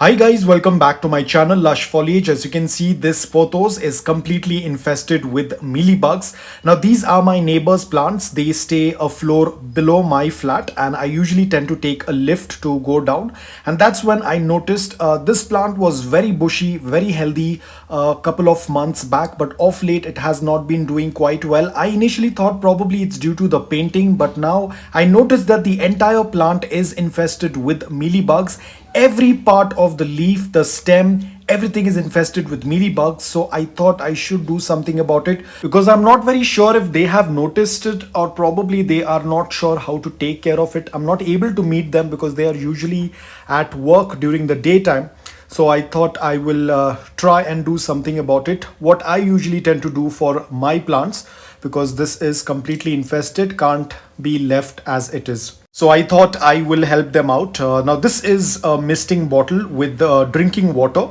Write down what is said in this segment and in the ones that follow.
Hi guys, welcome back to my channel Lush Foliage. As you can see, this pothos is completely infested with mealybugs. Now these are my neighbor's plants. They stay a floor below my flat and I usually tend to take a lift to go down. And that's when I noticed this plant was very bushy, very healthy a couple of months back, but of late it has not been doing quite well. I initially thought probably it's due to the painting, but now I noticed that the entire plant is infested with mealybugs. Every part of the leaf, the stem, everything is infested with mealybugs. So I thought I should do something about it because I'm not very sure if they have noticed it or probably they are not sure how to take care of it. I'm not able to meet them because they are usually at work during the daytime. So I thought I will try and do something about it. What I usually tend to do for my plants, because this is completely infested, can't be left as it is. So I thought I will help them out. Now this is a misting bottle with drinking water.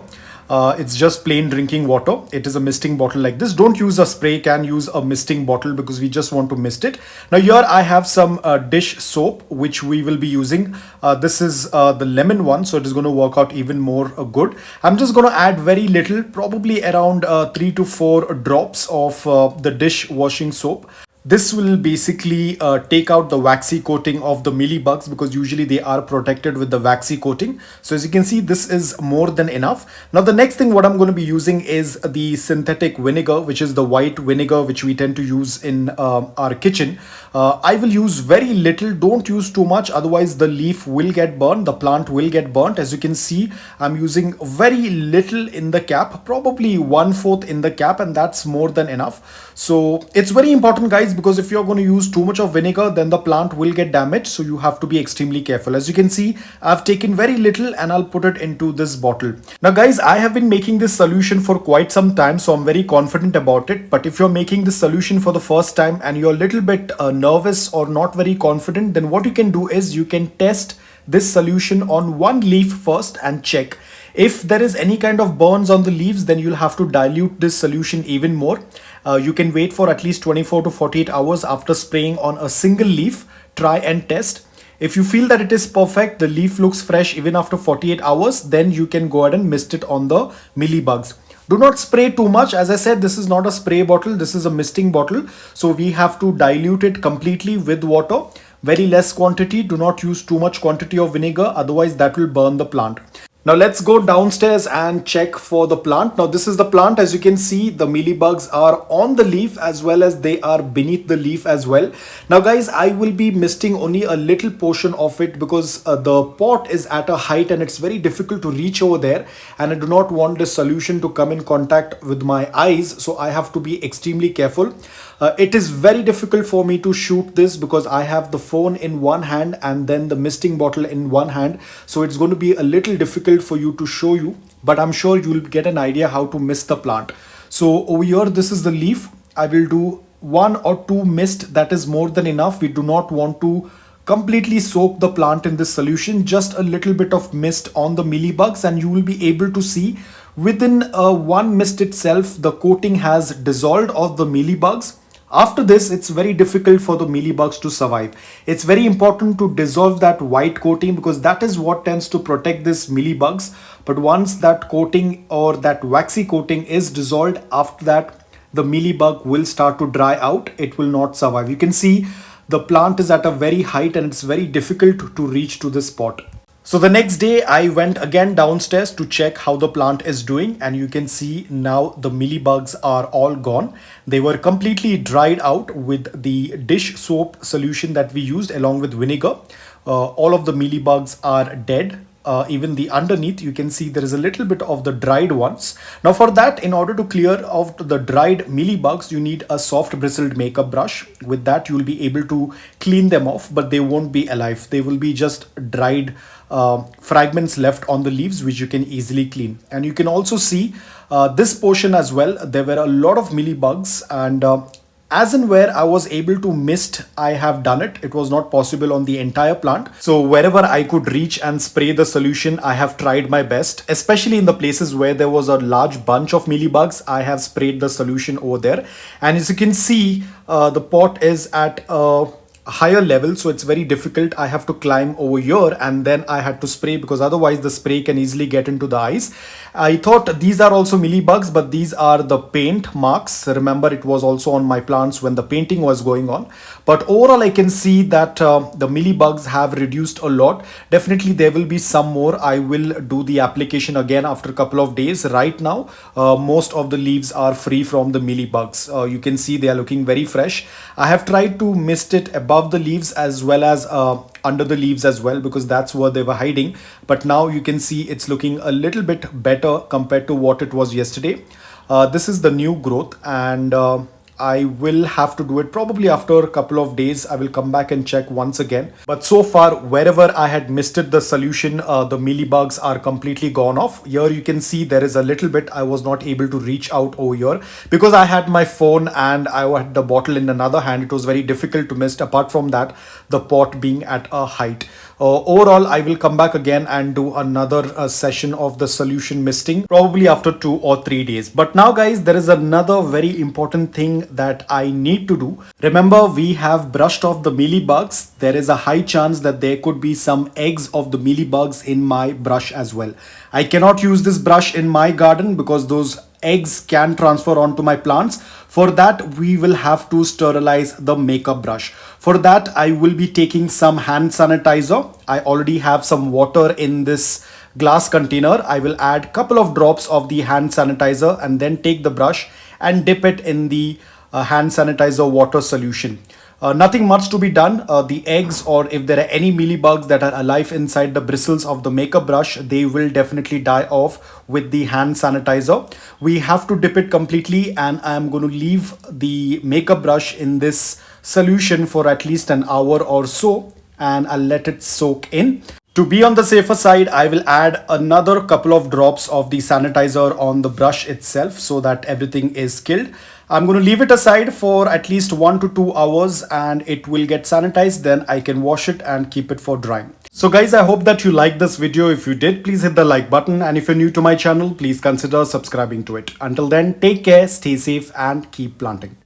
It's just plain drinking water. It is a misting bottle like this. Don't use a spray can, use a misting bottle because we just want to mist it. Now here I have some dish soap which we will be using. This is the lemon one, so it is going to work out even more good. I'm just going to add very little, probably around 3 to 4 drops of the dish washing soap. This will basically take out the waxy coating of the mealybugs because usually they are protected with the waxy coating. So as you can see, this is more than enough. Now the next thing what I'm going to be using is the synthetic vinegar, which is the white vinegar which we tend to use in our kitchen. I will use very little, don't use too much, otherwise the leaf will get burnt, the plant will get burnt. As you can see, I'm using very little in the cap, probably 1/4 in the cap, and that's more than enough. So it's very important guys, because if you're going to use too much of vinegar, then the plant will get damaged. So you have to be extremely careful. As you can see, I've taken very little and I'll put it into this bottle. Now guys, I have been making this solution for quite some time, so I'm very confident about it. But if you're making this solution for the first time and you're a little bit nervous or not very confident, then what you can do is you can test this solution on one leaf first and check. If there is any kind of burns on the leaves, then you'll have to dilute this solution even more. You can wait for at least 24 to 48 hours after spraying on a single leaf. Try and test. If you feel that it is perfect, the leaf looks fresh even after 48 hours, then you can go ahead and mist it on the mealybugs. Do not spray too much. As I said, this is not a spray bottle, this is a misting bottle. So we have to dilute it completely with water. Very less quantity. Do not use too much quantity of vinegar, otherwise that will burn the plant. Now let's go downstairs and check for the plant. Now this is the plant. As you can see, the mealybugs are on the leaf as well as they are beneath the leaf as well. Now guys, I will be misting only a little portion of it because the pot is at a height and it's very difficult to reach over there, and I do not want this solution to come in contact with my eyes, so I have to be extremely careful. It is very difficult for me to shoot this because I have the phone in one hand and then the misting bottle in one hand. So it's going to be a little difficult for you to show you, but I'm sure you will get an idea how to mist the plant. So over here, this is the leaf. I will do 1 or 2 mist. That is more than enough. We do not want to completely soak the plant in this solution. Just a little bit of mist on the mealybugs and you will be able to see within one mist itself, the coating has dissolved of the mealybugs. After this, it's very difficult for the mealybugs to survive. It's very important to dissolve that white coating because that is what tends to protect these mealybugs. But once that coating or that waxy coating is dissolved, after that, the mealybug will start to dry out. It will not survive. You can see the plant is at a very height and it's very difficult to reach to this spot. So the next day I went again downstairs to check how the plant is doing, and you can see now the mealybugs are all gone. They were completely dried out with the dish soap solution that we used along with vinegar. All of the mealybugs are dead. Even the underneath, you can see there is a little bit of the dried ones. Now for that, in order to clear off the dried mealybugs, you need a soft bristled makeup brush. With that, you will be able to clean them off, but they won't be alive. They will be just dried fragments left on the leaves, which you can easily clean. And you can also see this portion as well. There were a lot of mealybugs, and as and where I was able to mist, I have done it. It was not possible on the entire plant. So wherever I could reach and spray the solution, I have tried my best, especially in the places where there was a large bunch of mealybugs. I have sprayed the solution over there. And as you can see, the pot is at higher level, so it's very difficult. I have to climb over here and then I had to spray, because otherwise the spray can easily get into the eyes. I thought these are also mealybugs, but these are the paint marks. Remember, it was also on my plants when the painting was going on. But overall I can see that the mealybugs have reduced a lot. Definitely there will be some more. I will do the application again after a couple of days. Right now most of the leaves are free from the mealybugs. You can see they are looking very fresh. I have tried to mist it above the leaves as well as under the leaves as well, because that's where they were hiding. But now you can see it's looking a little bit better compared to what it was yesterday. This is the new growth, and I will have to do it probably after a couple of days. I will come back and check once again. But so far, wherever I had misted the solution, the mealybugs are completely gone off. Here you can see there is a little bit. I was not able to reach out over here because I had my phone and I had the bottle in another hand. It was very difficult to mist. Apart from that, the pot being at a height. Overall, I will come back again and do another session of the solution misting probably after 2 or 3 days. But now guys, there is another very important thing that I need to do. Remember, we have brushed off the mealybugs. There is a high chance that there could be some eggs of the mealybugs in my brush as well. I cannot use this brush in my garden because those eggs can transfer onto my plants. For that, we will have to sterilize the makeup brush. For that, I will be taking some hand sanitizer. I already have some water in this glass container. I will add a couple of drops of the hand sanitizer and then take the brush and dip it in the hand sanitizer water solution. Nothing much to be done. The eggs, or if there are any mealybugs that are alive inside the bristles of the makeup brush, they will definitely die off with the hand sanitizer. We have to dip it completely, and I am going to leave the makeup brush in this solution for at least an hour or so, and I'll let it soak in. To be on the safer side, I will add another couple of drops of the sanitizer on the brush itself so that everything is killed. I'm going to leave it aside for at least 1 to 2 hours and it will get sanitized. Then I can wash it and keep it for drying. So guys, I hope that you liked this video. If you did, please hit the like button. And if you're new to my channel, please consider subscribing to it. Until then, take care, stay safe and keep planting.